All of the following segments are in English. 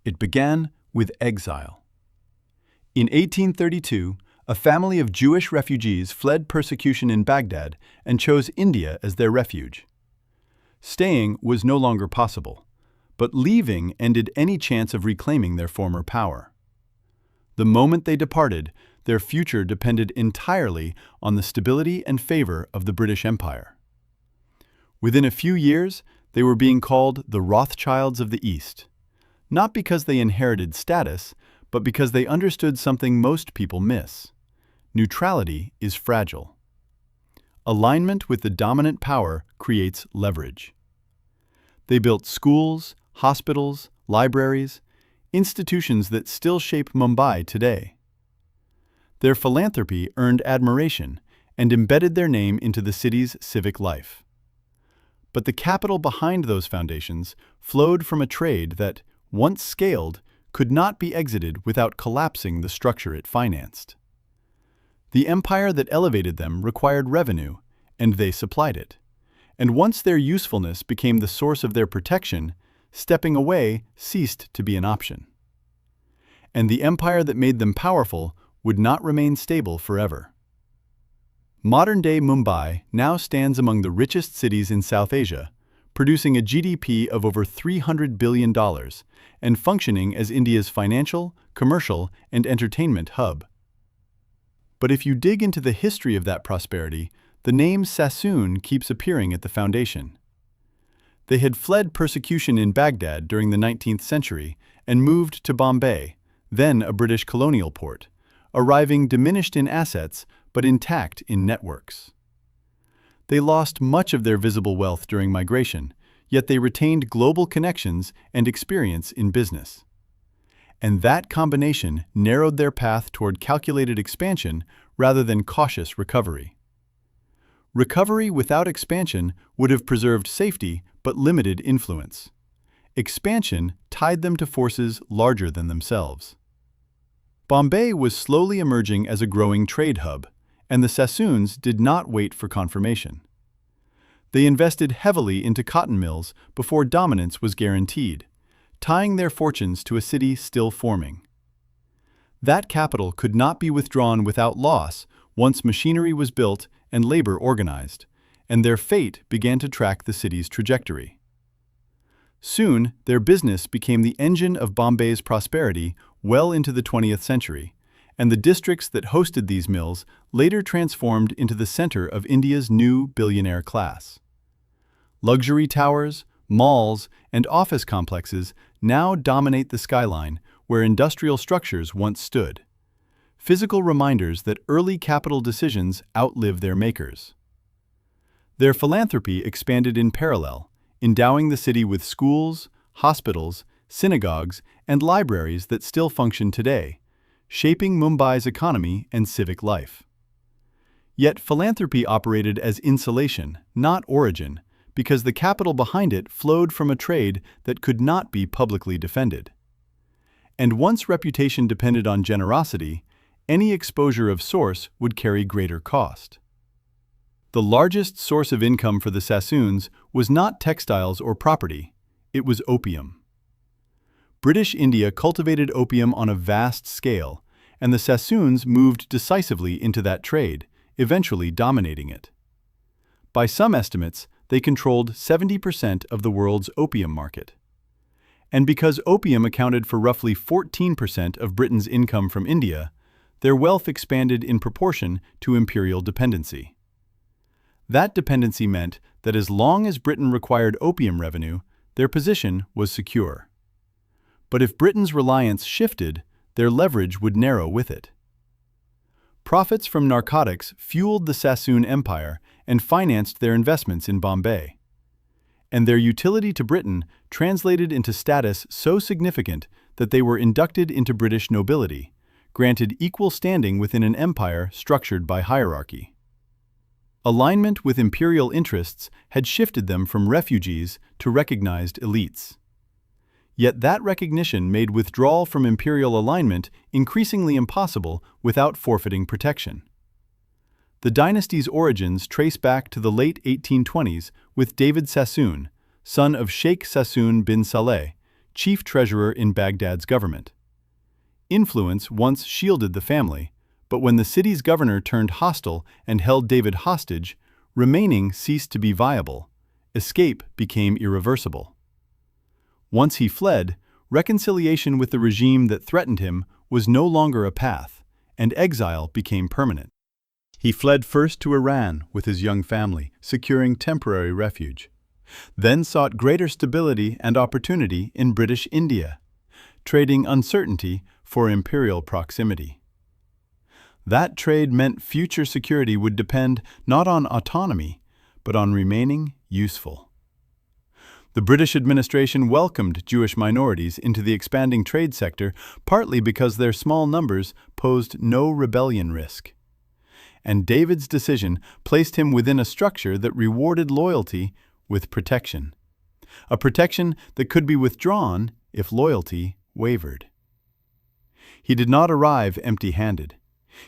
It began with exile. In 1832, a family of Jewish refugees fled persecution in Baghdad and chose India as their refuge. Staying was no longer possible, but leaving ended any chance of reclaiming their former power. The moment they departed, their future depended entirely on the stability and favor of the British Empire. Within a few years, they were being called the Rothschilds of the East, not because they inherited status, but because they understood something most people miss. Neutrality is fragile. Alignment with the dominant power creates leverage. They built schools, hospitals, libraries, institutions that still shape Mumbai today. Their philanthropy earned admiration and embedded their name into the city's civic life. But the capital behind those foundations flowed from a trade that, once scaled, could not be exited without collapsing the structure it financed. The empire that elevated them required revenue, and they supplied it. And once their usefulness became the source of their protection, stepping away ceased to be an option. And the empire that made them powerful would not remain stable forever. Modern-day Mumbai now stands among the richest cities in South Asia, producing a GDP of over $300 billion and functioning as India's financial, commercial, and entertainment hub. But if you dig into the history of that prosperity, the name Sassoon keeps appearing at the foundation. They had fled persecution in Baghdad during the 19th century and moved to Bombay, then a British colonial port, arriving diminished in assets but intact in networks. They lost much of their visible wealth during migration, yet they retained global connections and experience in business. And that combination narrowed their path toward calculated expansion rather than cautious recovery. Recovery without expansion would have preserved safety but limited influence. Expansion tied them to forces larger than themselves. Bombay was slowly emerging as a growing trade hub, and the Sassoons did not wait for confirmation. They invested heavily into cotton mills before dominance was guaranteed, tying their fortunes to a city still forming. That capital could not be withdrawn without loss once machinery was built and labor organized, and their fate began to track the city's trajectory. Soon, their business became the engine of Bombay's prosperity well into the 20th century, and the districts that hosted these mills later transformed into the center of India's new billionaire class. Luxury towers, malls, and office complexes now dominate the skyline where industrial structures once stood. Physical reminders that early capital decisions outlive their makers. Their philanthropy expanded in parallel, endowing the city with schools, hospitals, synagogues, and libraries that still function today, shaping Mumbai's economy and civic life. Yet philanthropy operated as insulation, not origin, because the capital behind it flowed from a trade that could not be publicly defended. And once reputation depended on generosity, any exposure of source would carry greater cost. The largest source of income for the Sassoons was not textiles or property, it was opium. British India cultivated opium on a vast scale, and the Sassoons moved decisively into that trade, eventually dominating it. By some estimates, they controlled 70% of the world's opium market. And because opium accounted for roughly 14% of Britain's income from India, their wealth expanded in proportion to imperial dependency. That dependency meant that as long as Britain required opium revenue, their position was secure. But if Britain's reliance shifted, their leverage would narrow with it. Profits from narcotics fueled the Sassoon Empire and financed their investments in Bombay. And their utility to Britain translated into status so significant that they were inducted into British nobility, granted equal standing within an empire structured by hierarchy. Alignment with imperial interests had shifted them from refugees to recognized elites. Yet that recognition made withdrawal from imperial alignment increasingly impossible without forfeiting protection. The dynasty's origins trace back to the late 1820s with David Sassoon, son of Sheikh Sassoon bin Saleh, chief treasurer in Baghdad's government. Influence once shielded the family, but when the city's governor turned hostile and held David hostage, remaining ceased to be viable. Escape became irreversible. Once he fled, reconciliation with the regime that threatened him was no longer a path, and exile became permanent. He fled first to Iran with his young family, securing temporary refuge, then sought greater stability and opportunity in British India, trading uncertainty for imperial proximity. That trade meant future security would depend not on autonomy, but on remaining useful. The British administration welcomed Jewish minorities into the expanding trade sector, partly because their small numbers posed no rebellion risk. And David's decision placed him within a structure that rewarded loyalty with protection, a protection that could be withdrawn if loyalty wavered. He did not arrive empty-handed.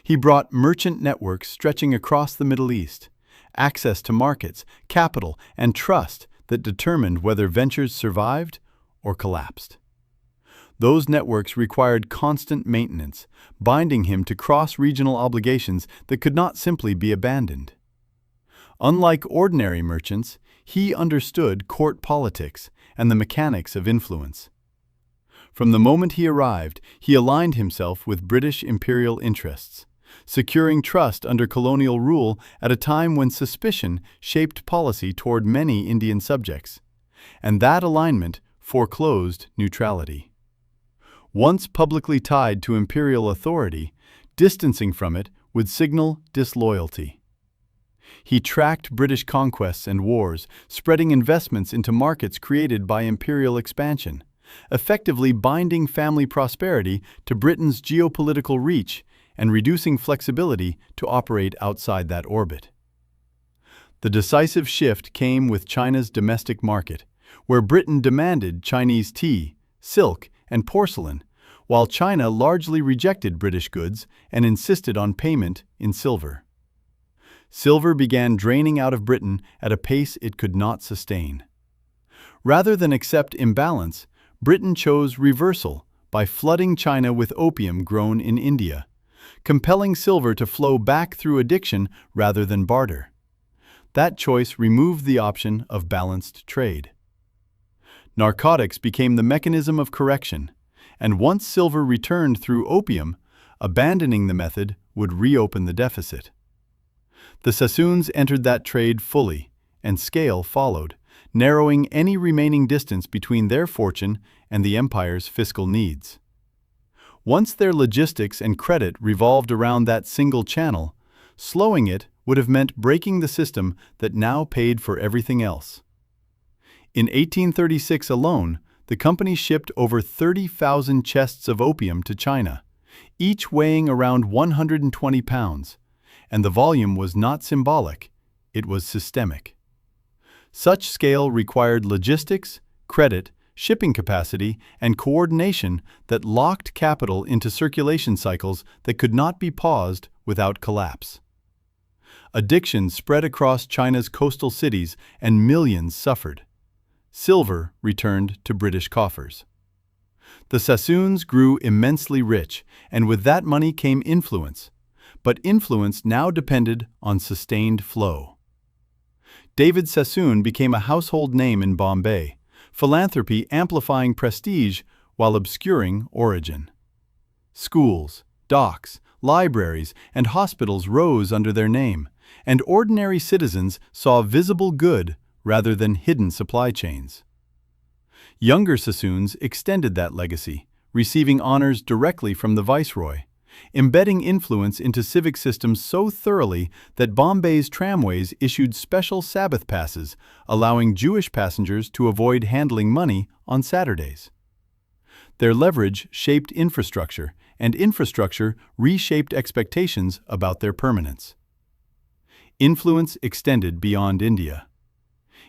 He brought merchant networks stretching across the Middle East, access to markets, capital, and trust that determined whether ventures survived or collapsed. Those networks required constant maintenance, binding him to cross-regional obligations that could not simply be abandoned. Unlike ordinary merchants, he understood court politics and the mechanics of influence. From the moment he arrived, he aligned himself with British imperial interests, securing trust under colonial rule at a time when suspicion shaped policy toward many Indian subjects, and that alignment foreclosed neutrality. Once publicly tied to imperial authority, distancing from it would signal disloyalty. He tracked British conquests and wars, spreading investments into markets created by imperial expansion, effectively binding family prosperity to Britain's geopolitical reach and reducing flexibility to operate outside that orbit. The decisive shift came with China's domestic market, where Britain demanded Chinese tea, silk, and porcelain, while China largely rejected British goods and insisted on payment in silver. Silver began draining out of Britain at a pace it could not sustain. Rather than accept imbalance, Britain chose reversal by flooding China with opium grown in India, compelling silver to flow back through addiction rather than barter. That choice removed the option of balanced trade. Narcotics became the mechanism of correction, and once silver returned through opium, abandoning the method would reopen the deficit. The Sassoons entered that trade fully, and scale followed, narrowing any remaining distance between their fortune and the empire's fiscal needs. Once their logistics and credit revolved around that single channel, slowing it would have meant breaking the system that now paid for everything else. In 1836 alone, the company shipped over 30,000 chests of opium to China, each weighing around 120 pounds, and the volume was not symbolic, it was systemic. Such scale required logistics, credit, shipping capacity, and coordination that locked capital into circulation cycles that could not be paused without collapse. Addiction spread across China's coastal cities and millions suffered. Silver returned to British coffers. The Sassoons grew immensely rich, and with that money came influence. But influence now depended on sustained flow. David Sassoon became a household name in Bombay, philanthropy amplifying prestige while obscuring origin. Schools, docks, libraries, and hospitals rose under their name, and ordinary citizens saw visible good rather than hidden supply chains. Younger Sassoons extended that legacy, receiving honors directly from the viceroy, embedding influence into civic systems so thoroughly that Bombay's tramways issued special Sabbath passes, allowing Jewish passengers to avoid handling money on Saturdays. Their leverage shaped infrastructure, and infrastructure reshaped expectations about their permanence. Influence extended beyond India.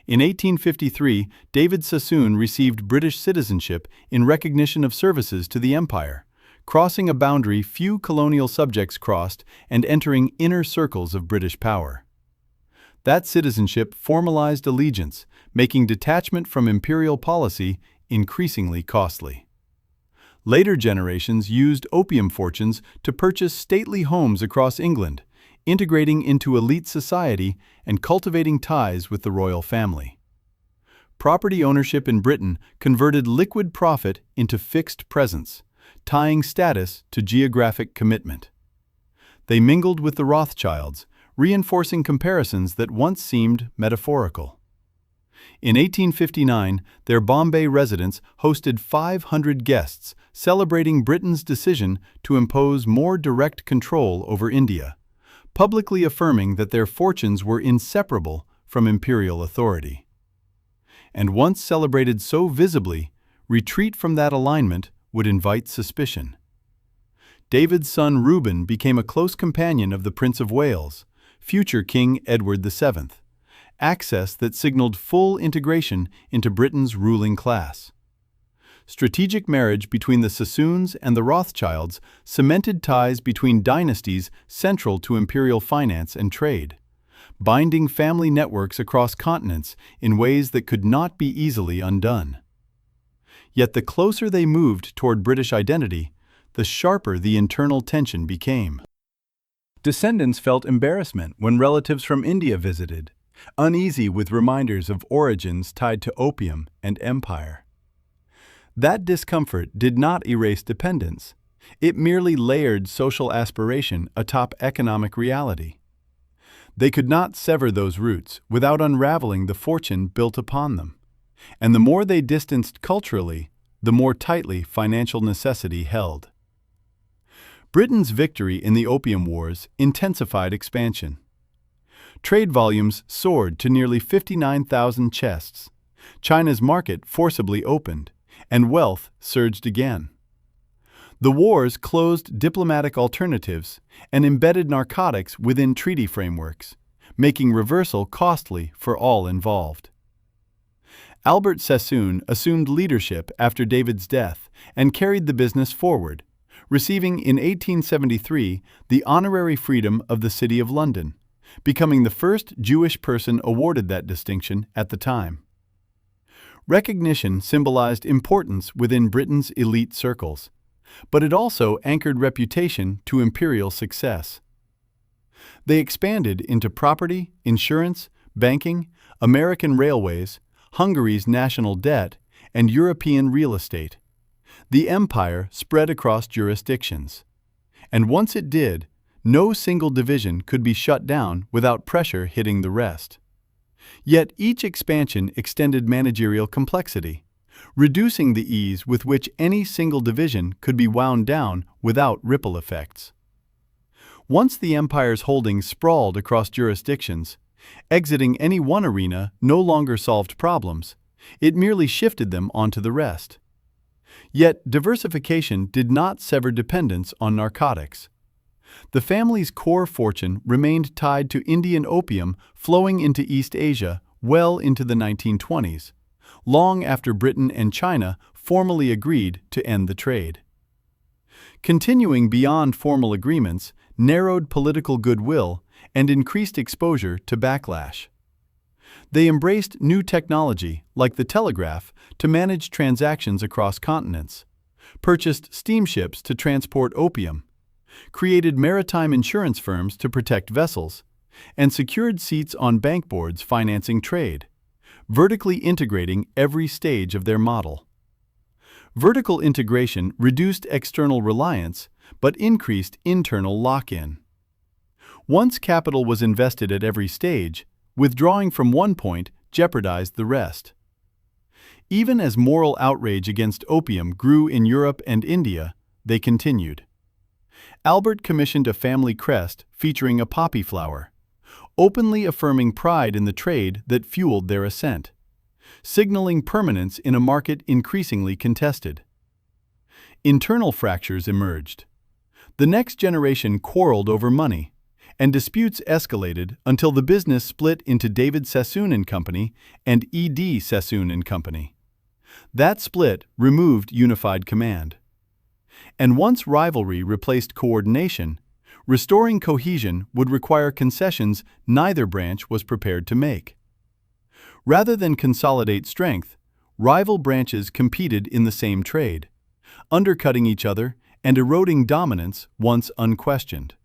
In 1853, David Sassoon received British citizenship in recognition of services to the empire, crossing a boundary few colonial subjects crossed and entering inner circles of British power. That citizenship formalized allegiance, making detachment from imperial policy increasingly costly. Later generations used opium fortunes to purchase stately homes across England, integrating into elite society and cultivating ties with the royal family. Property ownership in Britain converted liquid profit into fixed presence, tying status to geographic commitment. They mingled with the Rothschilds, reinforcing comparisons that once seemed metaphorical. In 1859, their Bombay residence hosted 500 guests, celebrating Britain's decision to impose more direct control over India, publicly affirming that their fortunes were inseparable from imperial authority. And once celebrated so visibly, retreat from that alignment would invite suspicion. David's son Reuben became a close companion of the Prince of Wales, future King Edward VII, access that signaled full integration into Britain's ruling class. Strategic marriage between the Sassoons and the Rothschilds cemented ties between dynasties central to imperial finance and trade, binding family networks across continents in ways that could not be easily undone. Yet the closer they moved toward British identity, the sharper the internal tension became. Descendants felt embarrassment when relatives from India visited, uneasy with reminders of origins tied to opium and empire. That discomfort did not erase dependence. It merely layered social aspiration atop economic reality. They could not sever those roots without unraveling the fortune built upon them. And the more they distanced culturally, the more tightly financial necessity held. Britain's victory in the Opium Wars intensified expansion. Trade volumes soared to nearly 59,000 chests. China's market forcibly opened, and wealth surged again. The wars closed diplomatic alternatives and embedded narcotics within treaty frameworks, making reversal costly for all involved. Albert Sassoon assumed leadership after David's death and carried the business forward, receiving in 1873 the honorary freedom of the City of London, becoming the first Jewish person awarded that distinction at the time. Recognition symbolized importance within Britain's elite circles, but it also anchored reputation to imperial success. They expanded into property, insurance, banking, American railways, Hungary's national debt, and European real estate. The empire spread across jurisdictions. And once it did, no single division could be shut down without pressure hitting the rest. Yet each expansion extended managerial complexity, reducing the ease with which any single division could be wound down without ripple effects. Once the empire's holdings sprawled across jurisdictions, exiting any one arena no longer solved problems, it merely shifted them onto the rest. Yet diversification did not sever dependence on narcotics. The family's core fortune remained tied to Indian opium flowing into East Asia well into the 1920s, long after Britain and China formally agreed to end the trade. Continuing beyond formal agreements narrowed political goodwill and increased exposure to backlash. They embraced new technology, like the telegraph, to manage transactions across continents, purchased steamships to transport opium, created maritime insurance firms to protect vessels, and secured seats on bank boards financing trade, vertically integrating every stage of their model. Vertical integration reduced external reliance, but increased internal lock-in. Once capital was invested at every stage, withdrawing from one point jeopardized the rest. Even as moral outrage against opium grew in Europe and India, they continued. Albert commissioned a family crest featuring a poppy flower, openly affirming pride in the trade that fueled their ascent, signaling permanence in a market increasingly contested. Internal fractures emerged. The next generation quarreled over money, and disputes escalated until the business split into David Sassoon and Company and E.D. Sassoon and Company. That split removed unified command. And once rivalry replaced coordination, restoring cohesion would require concessions neither branch was prepared to make. Rather than consolidate strength, rival branches competed in the same trade, undercutting each other and eroding dominance once unquestioned.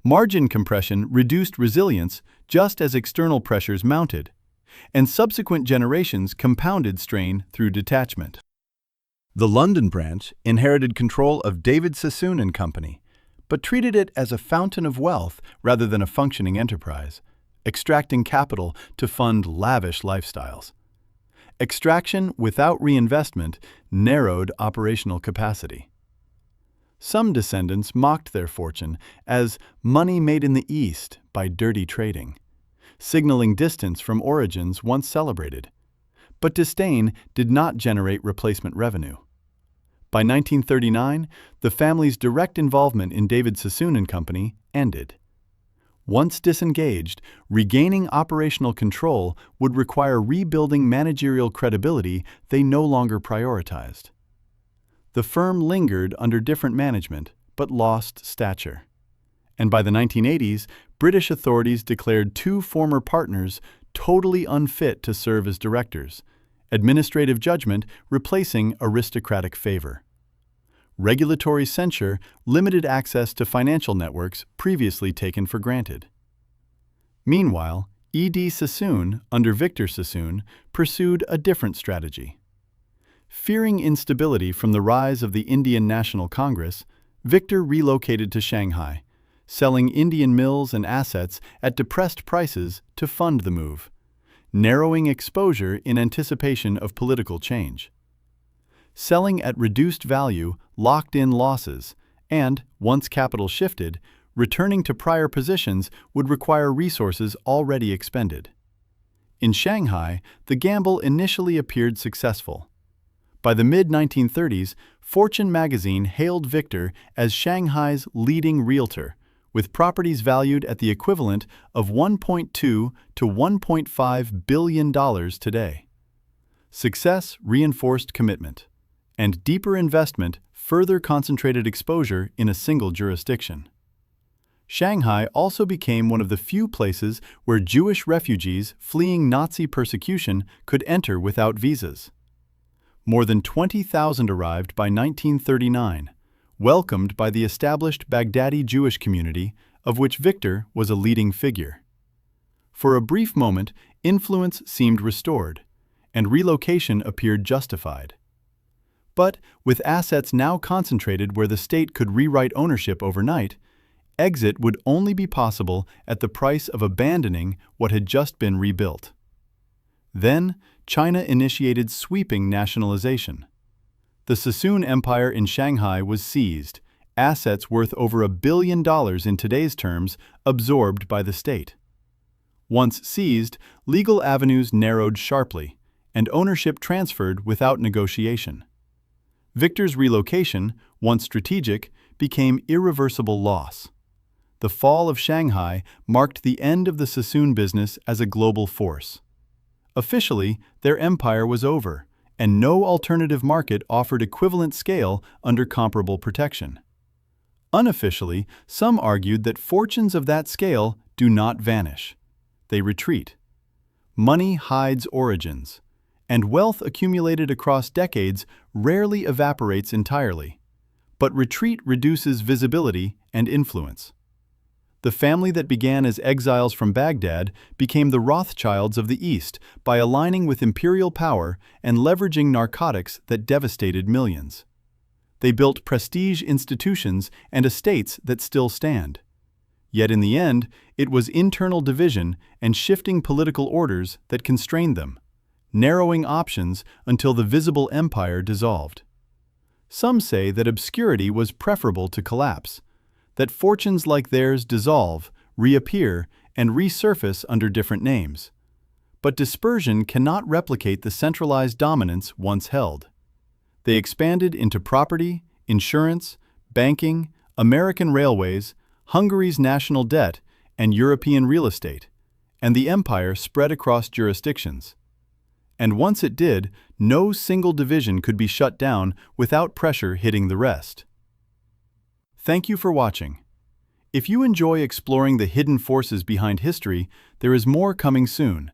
Margin compression reduced resilience just as external pressures mounted, and subsequent generations compounded strain through detachment. The London branch inherited control of David Sassoon and Company, but treated it as a fountain of wealth rather than a functioning enterprise, extracting capital to fund lavish lifestyles. Extraction without reinvestment narrowed operational capacity. Some descendants mocked their fortune as money made in the East by dirty trading, signaling distance from origins once celebrated. But disdain did not generate replacement revenue. By 1939, the family's direct involvement in David Sassoon and Company ended. Once disengaged, regaining operational control would require rebuilding managerial credibility they no longer prioritized. The firm lingered under different management, but lost stature. And by the 1980s, British authorities declared two former partners totally unfit to serve as directors, administrative judgment replacing aristocratic favor. Regulatory censure limited access to financial networks previously taken for granted. Meanwhile, E.D. Sassoon, under Victor Sassoon, pursued a different strategy. Fearing instability from the rise of the Indian National Congress, Victor relocated to Shanghai, selling Indian mills and assets at depressed prices to fund the move, narrowing exposure in anticipation of political change. Selling at reduced value locked in losses, and, once capital shifted, returning to prior positions would require resources already expended. In Shanghai, the gamble initially appeared successful. By the mid-1930s, Fortune magazine hailed Victor as Shanghai's leading realtor, with properties valued at the equivalent of $1.2 to $1.5 billion today. Success reinforced commitment, and deeper investment further concentrated exposure in a single jurisdiction. Shanghai also became one of the few places where Jewish refugees fleeing Nazi persecution could enter without visas. More than 20,000 arrived by 1939, welcomed by the established Baghdadi Jewish community, of which Victor was a leading figure. For a brief moment, influence seemed restored, and relocation appeared justified. But, with assets now concentrated where the state could rewrite ownership overnight, exit would only be possible at the price of abandoning what had just been rebuilt. Then, China initiated sweeping nationalization. The Sassoon Empire in Shanghai was seized, assets worth over $1 billion in today's terms absorbed by the state. Once seized, legal avenues narrowed sharply, and ownership transferred without negotiation. Victor's relocation, once strategic, became irreversible loss. The fall of Shanghai marked the end of the Sassoon business as a global force. Officially, their empire was over, and no alternative market offered equivalent scale under comparable protection. Unofficially, some argued that fortunes of that scale do not vanish. They retreat. Money hides origins, and wealth accumulated across decades rarely evaporates entirely. But retreat reduces visibility and influence. The family that began as exiles from Baghdad became the Rothschilds of the East by aligning with imperial power and leveraging narcotics that devastated millions. They built prestige institutions and estates that still stand. Yet in the end, it was internal division and shifting political orders that constrained them, narrowing options until the visible empire dissolved. Some say that obscurity was preferable to collapse, that fortunes like theirs dissolve, reappear, and resurface under different names. But dispersion cannot replicate the centralized dominance once held. They expanded into property, insurance, banking, American railways, Hungary's national debt, and European real estate, and the empire spread across jurisdictions. And once it did, no single division could be shut down without pressure hitting the rest. Thank you for watching. If you enjoy exploring the hidden forces behind history, there is more coming soon.